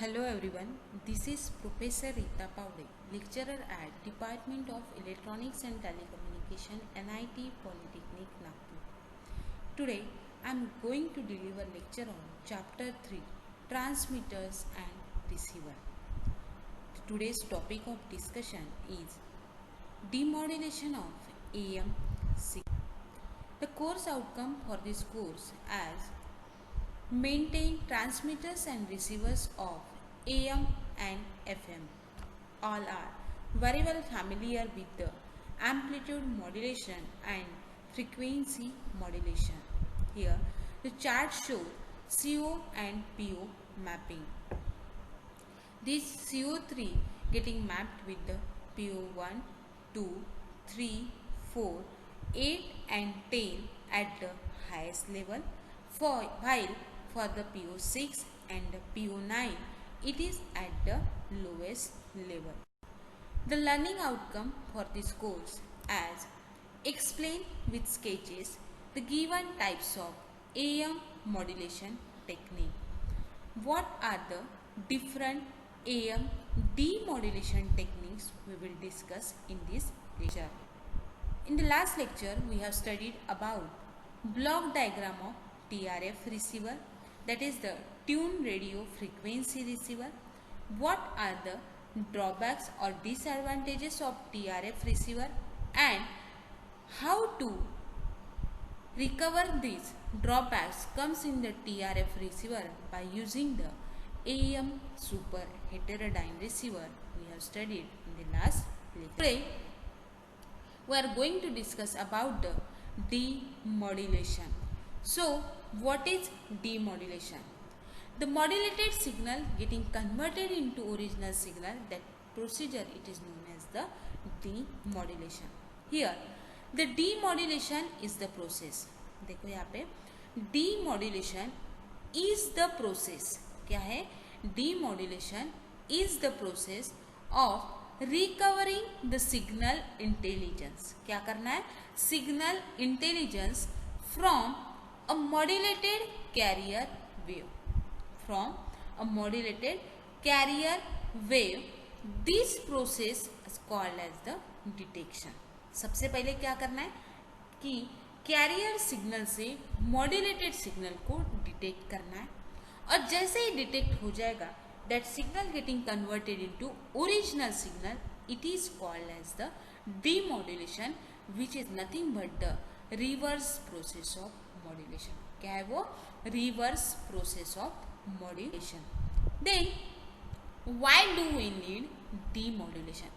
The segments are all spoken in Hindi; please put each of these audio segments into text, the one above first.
Hello everyone, this is Professor Rita Paude, lecturer at Department of Electronics and Telecommunication, NIT Polytechnic, Nagpur. Today I am going to deliver lecture on Chapter 3, Transmitters and Receiver. Today's topic of discussion is demodulation of AM signal. The course outcome for this course as maintain transmitters and receivers of AM and FM. All are very well familiar with the amplitude modulation and frequency modulation. Here the chart shows CO and PO mapping. This CO3 getting mapped with the PO1, 2, 3, 4, 8 and 10 at the highest level, while for the PO6 and the PO9 it is at the lowest level. The learning outcome for this course as explain with sketches the given types of AM modulation technique. What are the different AM demodulation techniques we will discuss in this lecture. In the last lecture we have studied about block diagram of TRF receiver, that is the tuned radio frequency receiver. What are the drawbacks or disadvantages of TRF receiver and how to recover these drawbacks comes in the TRF receiver by using the AM super heterodyne receiver we have studied in the last lecture. Today we are going to discuss about the demodulation. So what is demodulation? The modulated signal getting converted into original signal, that procedure it is known as the demodulation. Here the demodulation is the process. देखो यहाँ पे demodulation is the process. क्या है? Demodulation is the process of recovering the signal intelligence. क्या करना है? Signal intelligence from a modulated carrier wave. From a modulated carrier wave, this process is called as the detection. सबसे पहले क्या करना है कि कैरियर सिग्नल से मॉड्यूलेटेड सिग्नल को डिटेक्ट करना है, और जैसे ही डिटेक्ट हो जाएगा that signal getting converted into original signal, it is called as the demodulation, which is nothing but the reverse process of modulation. क्या है वो? Reverse process of modulation. Then why do we need demodulation?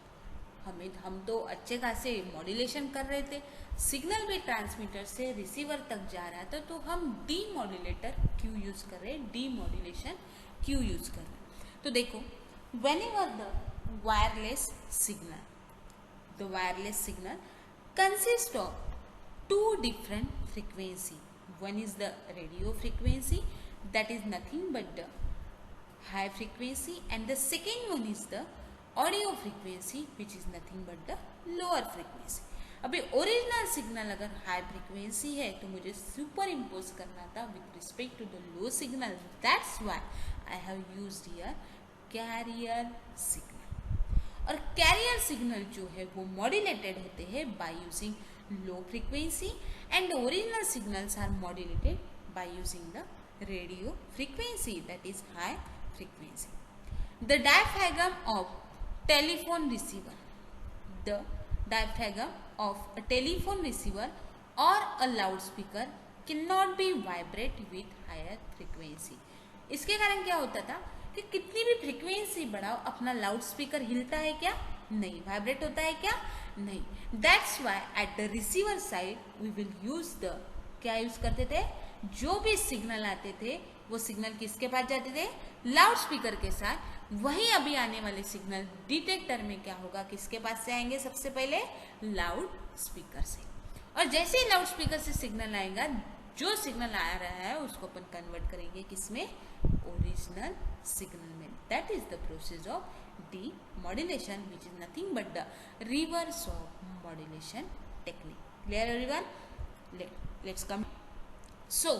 हम तो अच्छे खासे मॉड्यूलेशन कर रहे थे, सिग्नल भी ट्रांसमीटर से रिसीवर तक जा रहा था, तो हम डीमॉड्यूलेटर क्यों यूज कर रहे हैं, डीमॉड्यूलेशन क्यों यूज कर रहे हैं? तो देखो, whenever the wireless signal consists of two different frequency. One is the radio frequency, that is nothing but the high frequency, and the second one is the audio frequency which is nothing but the lower frequency. अभी ओरिजिनल सिग्नल अगर हाई फ्रीक्वेंसी है तो मुझे सुपर इम्पोज करना था with respect to the low signal. That's why I have used here carrier signal. और कैरियर सिग्नल जो है वो मॉड्यूलेटेड होते हैं by using low frequency, and the original signals are modulated by using the radio frequency, that is high frequency. The diaphragm of telephone receiver. The diaphragm of a telephone receiver or a loudspeaker cannot be vibrate with higher frequency. इसके कारण क्या होता था कि कितनी भी फ्रीक्वेंसी बढ़ाओ अपना लाउड स्पीकर हिलता है क्या? नहीं. वाइब्रेट होता है क्या? नहीं. That's why at the receiver side we will use the, क्या यूज करते थे? जो भी सिग्नल आते थे वो सिग्नल किसके पास जाते थे? लाउड स्पीकर के साथ. वही अभी आने वाले सिग्नल डिटेक्टर में क्या होगा, किसके पास से आएंगे? सबसे पहले लाउड स्पीकर से. और जैसे ही लाउड स्पीकर से सिग्नल आएगा, जो सिग्नल आ रहा है उसको अपन कन्वर्ट करेंगे किसमें? ओरिजिनल सिग्नल में. That is the process of demodulation, which is nothing but the reverse of modulation technique. Clear everyone? Let's come. So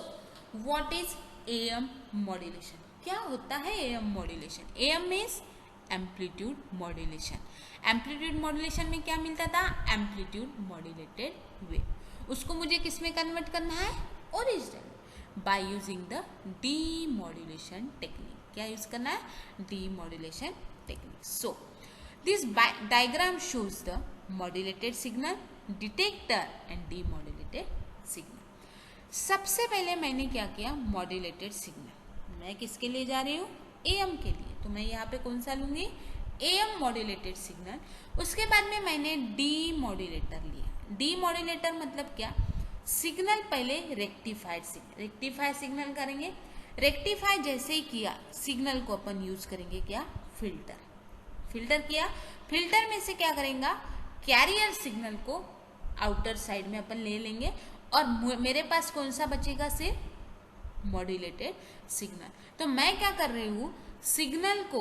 what is AM modulation? क्या होता है am modulation? Am means amplitude modulation. Amplitude modulation में क्या मिलता था? Amplitude modulated wave. उसको मुझे किस में कन्वर्ट करना है? Original, bye using the demodulation technique. क्या यूज करना है? Demodulation technique. So this diagram shows the modulated signal, detector and demodulated signal. सबसे पहले मैंने क्या किया? Modulated signal. मैं किसके लिए जा रही हूँ? एएम के लिए। तो मैं यहाँ पे कौन सा लूंगी? Am modulated signal. उसके बाद में मैंने डीमॉड्यूलेटर लिया। डीमॉड्यूलेटर मतलब क्या? सिग्नल पहले रेक्टिफाइड सिग्नल, रेक्टिफाइड सिग्नल करेंगे। रेक्टिफाई जैसे ही किया सिग्नल को अपन यूज करेंगे क्या? फिल्टर। फिल्टर किया, फिल्टर में से क्या करेंगे? कैरियर सिग्नल को आउटर साइड में अपन ले लेंगे और मेरे पास कौन सा बचेगा? सिर्फ मॉड्यूलेटेड सिग्नल। तो मैं क्या कर रही हूँ? सिग्नल को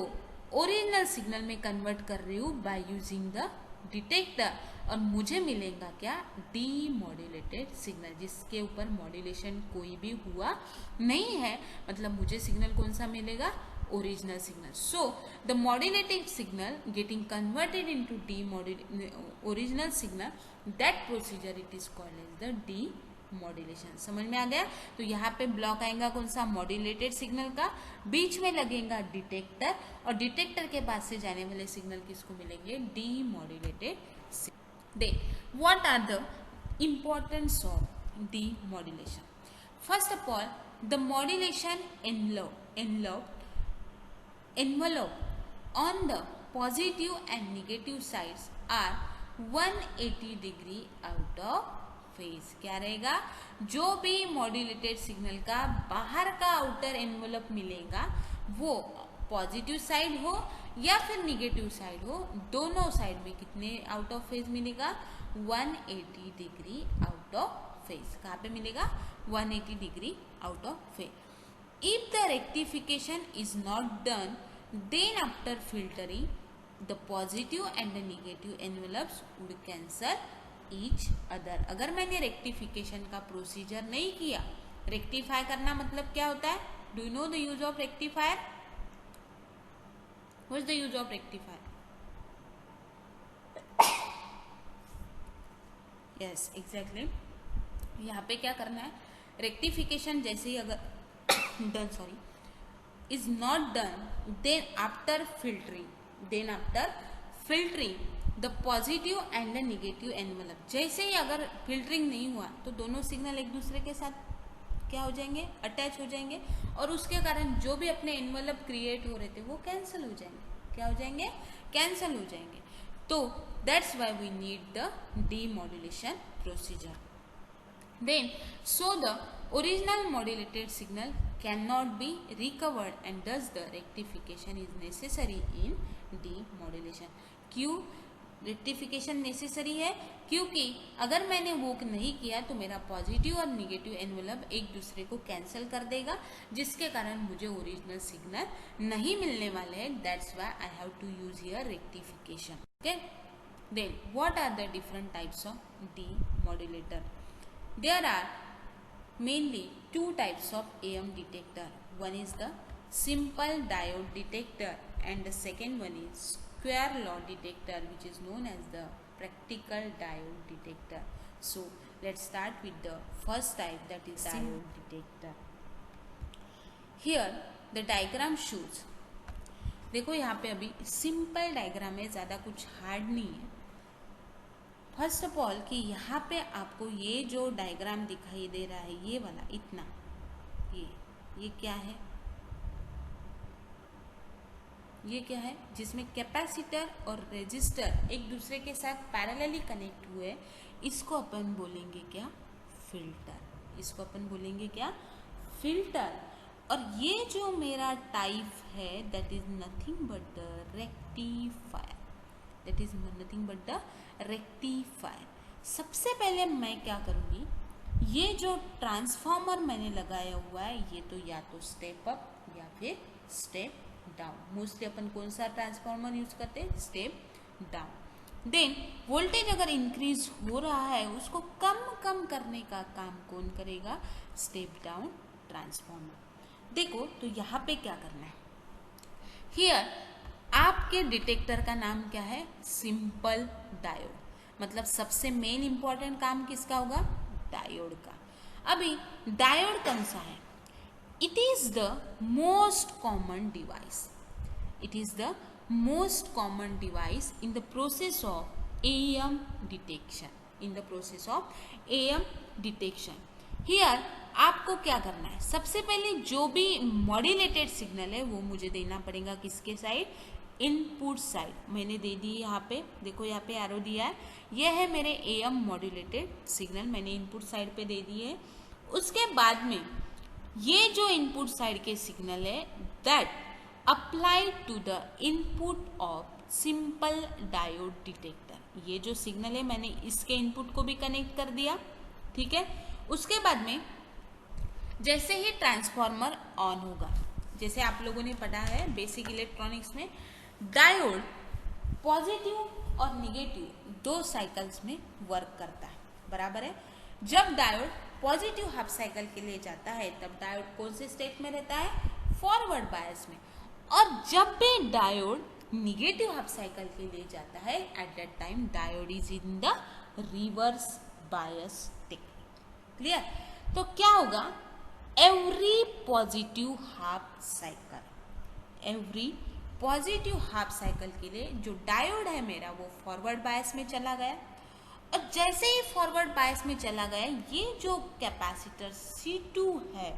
ओरिजिनल सिग्नल में कन्वर्ट कर रही हूँ बाय यूजिंग द डिटेक्टर, और मुझे मिलेगा क्या? डीमॉड्यूलेटेड सिग्नल, जिसके ऊपर मॉड्यूलेशन कोई भी हुआ नहीं है। मतलब मुझे सिग्नल कौन सा मिलेगा? Original signal. So the modulated signal getting converted into original signal, that procedure it is called as the demodulation. समझ में आ गया? तो यहाँ पे ब्लॉक आएगा कौन सा? मॉड्यूलेटेड सिग्नल का। बीच में लगेगा डिटेक्टर, और डिटेक्टर के पास से जाने वाले सिग्नल किसको मिलेंगे? Demodulated signal. Then what are the importance of demodulation? First of all, the modulation envelope on the positive and negative sides are 180 degree out of phase. क्या रहेगा? जो भी मॉड्यूलेटेड सिग्नल का बाहर का आउटर एनवेलप मिलेगा वो पॉजिटिव साइड हो या फिर निगेटिव साइड हो, दोनों साइड में कितने आउट ऑफ फेज मिलेगा? 180 डिग्री आउट ऑफ फेज। कहाँ पे मिलेगा? 180 degree out of phase. If the rectification is not done, then after filtering, the positive and the negative envelopes would cancel each other. अगर मैंने रेक्टिफिकेशन का प्रोसीजर नहीं किया, रेक्टिफाई करना मतलब क्या होता है? Do you know the use of rectifier? What is the use of rectifier? Yes, exactly. यहाँ पे क्या करना है? रेक्टिफिकेशन जैसे ही अगर done, sorry, is not done, then after filtering the positive and the negative envelope, जैसे ही अगर फिल्टरिंग नहीं हुआ तो दोनों सिग्नल एक दूसरे के साथ क्या हो जाएंगे? अटैच हो जाएंगे, और उसके कारण जो भी अपने एनवेलप क्रिएट हो रहे थे वो कैंसिल हो जाएंगे। क्या हो जाएंगे? कैंसिल हो जाएंगे। तो that's why we need the demodulation procedure. Then, so the original modulated signal cannot be recovered and thus the rectification is necessary in demodulation. क्यों रेक्टिफिकेशन नेसेसरी है? क्योंकि अगर मैंने वो नहीं किया तो मेरा पॉजिटिव और निगेटिव एनवेलप एक दूसरे को कैंसिल कर देगा, जिसके कारण मुझे ओरिजिनल सिग्नल नहीं मिलने वाले हैं। That's why I have to use here rectification. Okay, then what are the different types of demodulator? There are mainly two types of AM detector. One is the simple diode detector and the second one is square law detector, which is known as the practical diode detector. So let's start with the first type, that is diode detector. Here the diagram shows, देखो यहाँ पे अभी सिंपल डायग्राम है, ज़्यादा कुछ हार्ड नहीं है। फर्स्ट ऑफ ऑल कि यहाँ पे आपको ये जो डायग्राम दिखाई दे रहा है, ये वाला इतना, ये क्या है? ये क्या है? जिसमें कैपेसिटर और रेजिस्टर एक दूसरे के साथ पैरेलली कनेक्ट हुए, इसको अपन बोलेंगे क्या? फिल्टर। इसको अपन बोलेंगे क्या? फिल्टर। और ये जो मेरा टाइप है, that is nothing but the rectifier. That is nothing but the rectifier. सबसे पहले मैं क्या करूँगी, ये जो ट्रांसफॉर्मर मैंने लगाया हुआ है, ये तो या तो स्टेप अप या फिर स्टेप डाउन। मोस्टली अपन कौन सा ट्रांसफॉर्मर यूज करते हैं? Step down. देन वोल्टेज अगर इंक्रीज हो रहा है, उसको कम करने का काम कौन करेगा? Step down transformer. देखो तो यहाँ पे क्या करना है, हियर आपके डिटेक्टर का नाम क्या है, सिंपल डायोड। मतलब सबसे मेन इंपॉर्टेंट काम किसका होगा, डायोड का। अभी डायोड कौन सा है, it is the most common device, it is the most common device in the process of AEM detection, in the process of AEM detection। here आपको क्या करना है, सबसे पहले जो भी मॉड्यूलेटेड सिग्नल है वो मुझे देना पड़ेगा किसके साइड, इनपुट साइड। मैंने दे दी यहाँ पे, देखो यहाँ पे एरो दिया है, ये है मेरे AM मॉड्यूलेटेड सिग्नल, मैंने इनपुट साइड पे दे दिए है। उसके बाद में ये जो इनपुट साइड के सिग्नल है that apply to the input of simple diode detector, ये जो सिग्नल है मैंने इसके इनपुट को भी कनेक्ट कर दिया, ठीक है। उसके बाद में जैसे ही ट्रांसफॉर्मर ऑन होगा, जैसे आप लोगों ने पढ़ा है बेसिक इलेक्ट्रॉनिक्स में, डायोड पॉजिटिव और निगेटिव दो साइकिल्स में वर्क करता है, बराबर है। जब डायोड पॉजिटिव हाफ साइकिल के लिए जाता है तब डायोड कौन से स्टेट में रहता है, फॉरवर्ड बायस में। और जब भी डायोड निगेटिव हाफ साइकिल के लिए जाता है at that time diode is in the reverse bias technique, clear. तो क्या होगा, every positive half cycle, every positive half cycle के लिए जो डायोड है मेरा वो फॉरवर्ड बायस में चला गया, और जैसे ही फॉरवर्ड बायस में चला गया ये जो कैपेसिटर C2 है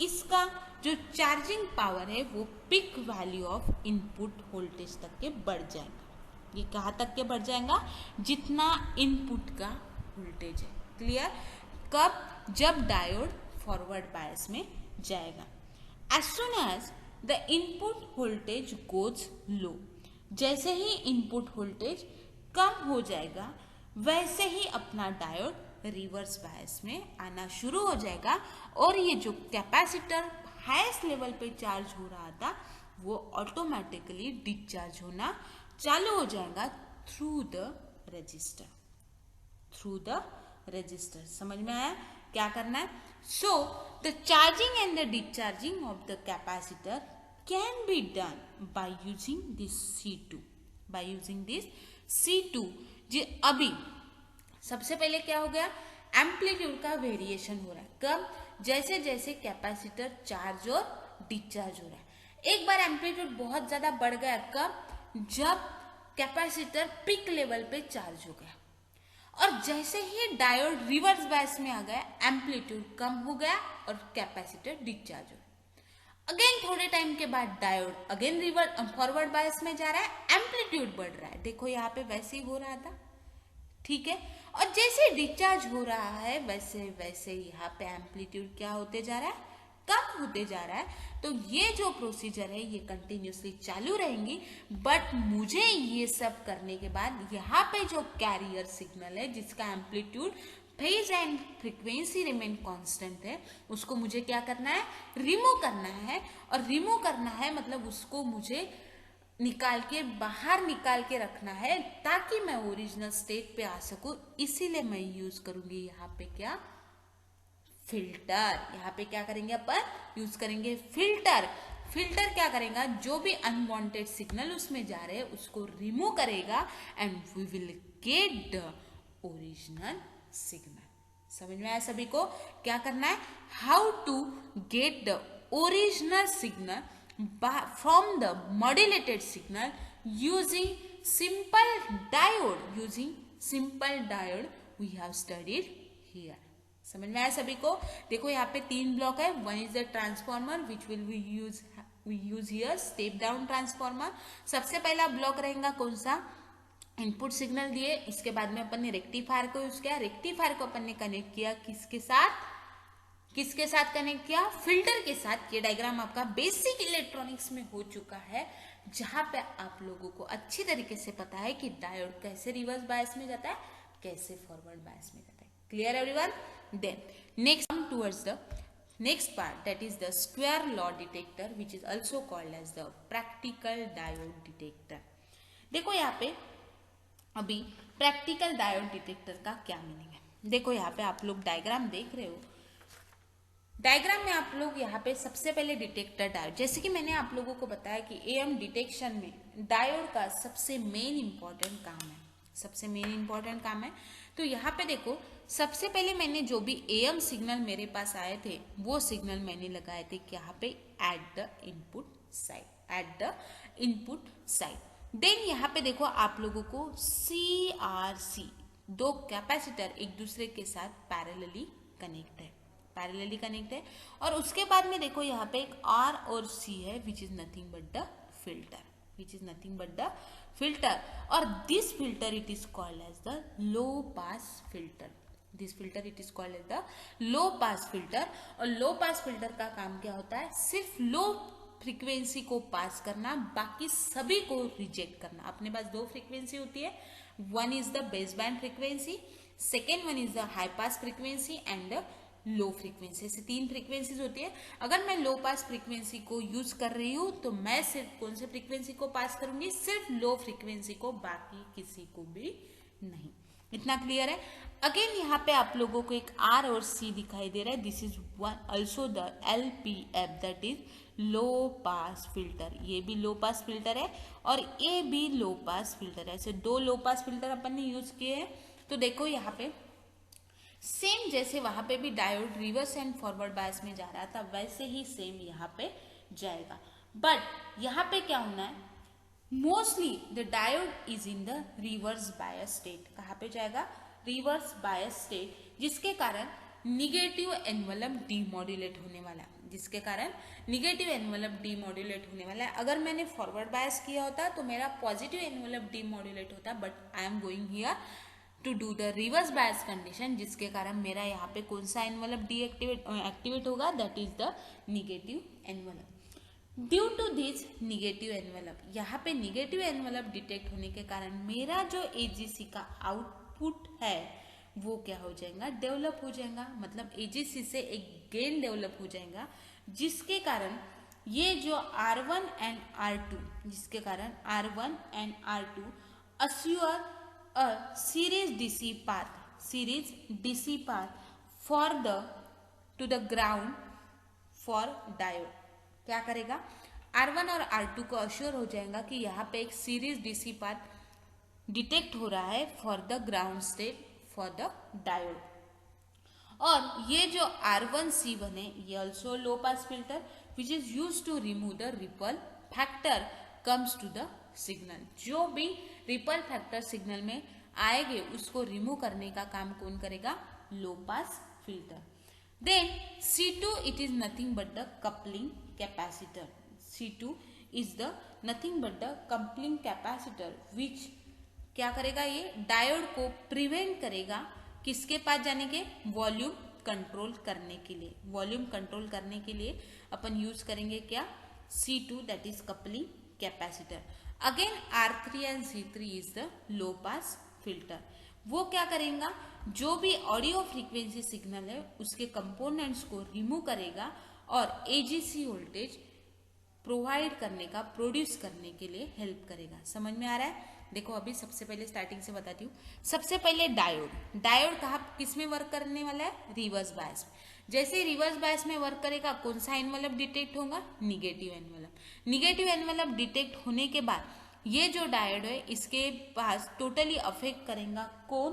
इसका जो चार्जिंग पावर है वो peak value of input voltage तक के बढ़ जाएगा। ये कहाँ तक के बढ़ जाएगा, जितना इनपुट का वोल्टेज है, क्लियर। कब, जब डायोड फॉरवर्ड बायस में जाएगा। As soon as the input voltage goes low, जैसे ही इनपुट वोल्टेज कम हो जाएगा वैसे ही अपना डायोड रिवर्स बायस में आना शुरू हो जाएगा, और ये जो कैपेसिटर हाईएस्ट लेवल पे चार्ज हो रहा था वो ऑटोमेटिकली डिस्चार्ज होना चालू हो जाएगा through the register, through the register. समझ में आया क्या करना है। So the charging and the discharging of the capacitor can be done by using this C2, by using this C2। जी अभी सबसे पहले क्या हो गया, एम्पलीट्यूड का वेरिएशन हो रहा है, कब, जैसे जैसे कैपेसिटर चार्ज और डिस्चार्ज हो रहा है। एक बार एम्पलीट्यूड बहुत ज्यादा बढ़ गया, कब, जब कैपेसिटर पिक लेवल पे चार्ज हो गया, और जैसे ही डायोड रिवर्स बायस में आ गया एम्पलीट्यूड कम हो गया और कैपेसिटर डिस्चार्ज हो गया। अगेन थोड़े टाइम के बाद diode again reverse forward bias में जा रहा है, एम्पलीट्यूड बढ़ रहा है, देखो यहाँ पे वैसे ही हो रहा था, ठीक है। और जैसे डिस्चार्ज हो रहा है वैसे वैसे यहाँ पे एम्पलीट्यूड क्या होते जा रहा है, कम होते जा रहा है। तो ये जो प्रोसीजर है ये कंटिन्यूसली चालू रहेंगी, बट मुझे ये सब करने के बाद यहाँ पे जो कैरियर सिग्नल है जिसका amplitude phase and frequency remain constant है, उसको मुझे क्या करना है, रिमूव करना है। और रिमूव करना है मतलब उसको मुझे निकाल के बाहर निकाल के रखना है ताकि मैं ओरिजिनल स्टेट पे आ सकूं। इसीलिए मैं यूज करूंगी यहाँ पे क्या, फिल्टर। यहाँ पे क्या करेंगे अपन, यूज करेंगे फिल्टर। फिल्टर क्या करेगा, जो भी अनवांटेड सिग्नल उसमें जा रहे हैं उसको रिमूव करेगा and we will get the original signal. समझ में आया सभी को क्या करना है, how to get the original signal from the modulated signal using simple diode, using simple diode we have studied here। समझ में आया सभी को। देखो यहाँ पे तीन ब्लॉक है, one is the transformer which will we use here, step down transformer. सबसे पहला ब्लॉक रहेगा कौन सा, इनपुट सिग्नल दिए, इसके बाद में अपन ने रेक्टिफायर को यूज किया, रेक्टिफायर को अपन ने कनेक्ट किया किसके साथ, किसके साथ कनेक्ट किया, फिल्टर के साथ। ये डायग्राम आपका बेसिक इलेक्ट्रॉनिक्स में हो चुका है, जहां पे आप लोगों को अच्छी तरीके से पता है कि डायोड कैसे रिवर्स बायस में जाता है, कैसे फॉरवर्ड बायस में जाता है। Clear everyone. Then next come towards the next part, that is the square law detector which is also called as the practical diode detector. देखो यहाँ पे अभी प्रैक्टिकल डायोड डिटेक्टर का क्या मीनिंग है। देखो यहाँ पे आप लोग डायग्राम देख रहे हो, डायग्राम में आप लोग यहाँ पे सबसे पहले डिटेक्टर डायोड, जैसे कि मैंने आप लोगों को बताया कि एएम डिटेक्शन में डायोड का सबसे मेन इंपॉर्टेंट काम है, सबसे मेन इंपॉर्टेंट काम है। तो यहाँ पे देखो, सबसे पहले मैंने जो भी एएम सिग्नल मेरे पास आए थे वो सिग्नल मैंने लगाए थे यहाँ पे at the input side, at the input side. Then यहाँ पे देखो आप लोगों को CRC, दो कैपेसिटर एक दूसरे के साथ पैरेलली कनेक्ट है, पैरेलली कनेक्ट है। और उसके बाद में देखो यहाँ पे एक R और C है which is nothing but the filter, which is nothing but the filter. और this filter it is called as the low pass filter, this filter it is called as the low pass filter. और लो पास फिल्टर का काम क्या होता है, सिर्फ लो फ्रीक्वेंसी को पास करना, बाकी सभी को रिजेक्ट करना। अपने पास दो फ्रीक्वेंसी होती है, one is the base band frequency, second one is the high pass frequency and low frequency, से तीन फ्रीक्वेंसीज होती है। अगर मैं लो पास फ्रीक्वेंसी को यूज कर रही हूँ तो मैं सिर्फ कौन से फ्रीक्वेंसी को पास करूंगी, सिर्फ लो फ्रीक्वेंसी को, बाकी किसी को भी नहीं। इतना क्लियर है। अगेन यहाँ पे आप लोगों को एक R और C दिखाई दे रहा है, this is one also the LPF, that is low pass filter. ये भी लो पास फिल्टर है और ये भी लो पास फिल्टर है। ऐसे दो लो पास फिल्टर अपन ने यूज किए हैं। तो देखो यहाँ पे सेम जैसे वहां पे भी diode reverse and forward bias में जा रहा था, वैसे ही सेम यहाँ पे जाएगा। बट यहाँ पे क्या होना है, mostly the diode is in the reverse bias state. कहाँ पे जाएगा, रिवर्स बायस स्टेट, जिसके कारण निगेटिव एनवलप डीमॉड्यूलेट होने वाला है, जिसके कारण निगेटिव एनवलप डीमॉड्यूलेट होने वाला है। अगर मैंने फॉरवर्ड बायस किया होता तो मेरा पॉजिटिव एनवलप डीमॉड्यूलेट होता, but I am going here to do the reverse bias condition, जिसके कारण मेरा यहाँ पे कौन सा एनवलप डीएक्टिवेट एक्टिवेट होगा, that is the negative envelope. Due to this negative envelope, यहाँ पे निगेटिव एनवलप डिटेक्ट होने के कारण मेरा जो एजीसी का आउटपुट है वो क्या हो जाएगा, डेवलप हो जाएगा। मतलब एजीसी से एक गेन डेवलप हो जाएगा, जिसके कारण ये जो R1 एंड R2, जिसके कारण R1 and R2 assure a series DC path for the to the ground for diode। क्या करेगा, R1 और R2 को अश्योर हो जाएगा कि यहाँ पे एक सीरीज DC पाथ डिटेक्ट हो रहा है for the ground state for the diode. और ये जो R1C1 है ये also low pass filter which is use to remove the ripple factor comes to the signal. जो भी रिपल फैक्टर सिग्नल में आएंगे उसको रिमूव करने का काम कौन करेगा, low pass filter. Then C2 it is nothing but the coupling capacitor, C2 is the nothing but the coupling capacitor which क्या करेगा, ये डायोड को प्रिवेंट करेगा किसके पास जाने के, वॉल्यूम कंट्रोल करने के लिए। वॉल्यूम कंट्रोल करने के लिए अपन यूज करेंगे क्या, C2 that is coupling capacitor. Again R3 and C3 is the low pass filter. वो क्या करेगा, जो भी ऑडियो फ्रीक्वेंसी सिग्नल है उसके कंपोनेंट्स को रिमूव करेगा और एजीसी वोल्टेज प्रोवाइड करने का, प्रोड्यूस करने के लिए हेल्प करेगा। समझ में आ रहा है। देखो अभी सबसे पहले स्टार्टिंग से बताती हूँ। सबसे पहले डायोड, डायोड कहाँ किस में वर्क करने वाला है, रिवर्स बायस। जैसे रिवर्स बायस में वर्क करेगा कौन सा एनवलप डिटेक्ट होगा, negative envelope. Negative envelope detect होने के बाद ये जो डायोड है इसके पास टोटली अफेक्ट करेगा कौन,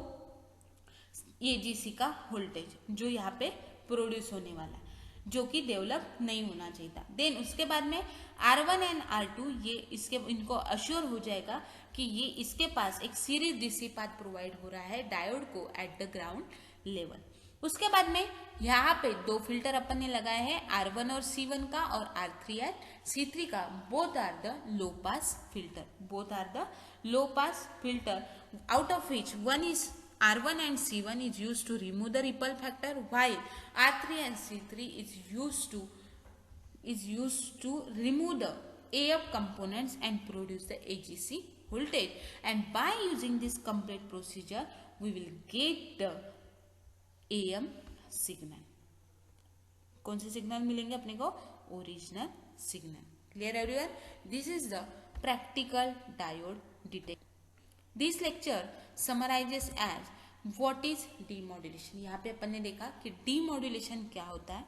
एजीसी का वोल्टेज जो यहाँ पे प्रोड्यूस होने वाला है, जो कि डेवलप नहीं होना चाहिए था। देन उसके बाद में R1 एंड R2 ये इसके इनको अश्योर हो जाएगा कि ये इसके पास एक सीरीज डीसी पाथ प्रोवाइड हो रहा है डायोड को एट द ग्राउंड लेवल। उसके बाद में यहाँ पे दो फिल्टर अपन ने लगाए हैं, R1 और C1 का और R3 और C3 का। Both are the low pass filter, both are the low pass filter, out of which one is R1 and C1 is used to remove the ripple factor, while R3 and C3 is used to remove the AF components and produce the AGC voltage. And by using this complete procedure, we will get the AM signal. कौन से सिग्नल मिलेंगे अपने को, original signal. Clear everyone, this is the practical diode detect. This lecture summarizes as what is demodulation. यहाँ पे अपन ने देखा कि डीमॉड्यूलेशन क्या होता है।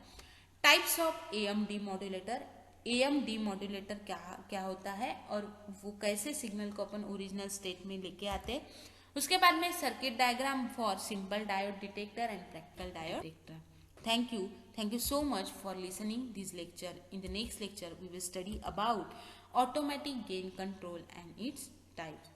Types of am demodulator. Am demodulator क्या क्या होता है और वो कैसे सिग्नल को अपन ओरिजिनल स्टेट में लेके आते हैं। उसके बाद में circuit diagram for simple diode detector and practical diode detector. Thank you so much for listening this lecture. In the next lecture we will study about automatic gain control and its types.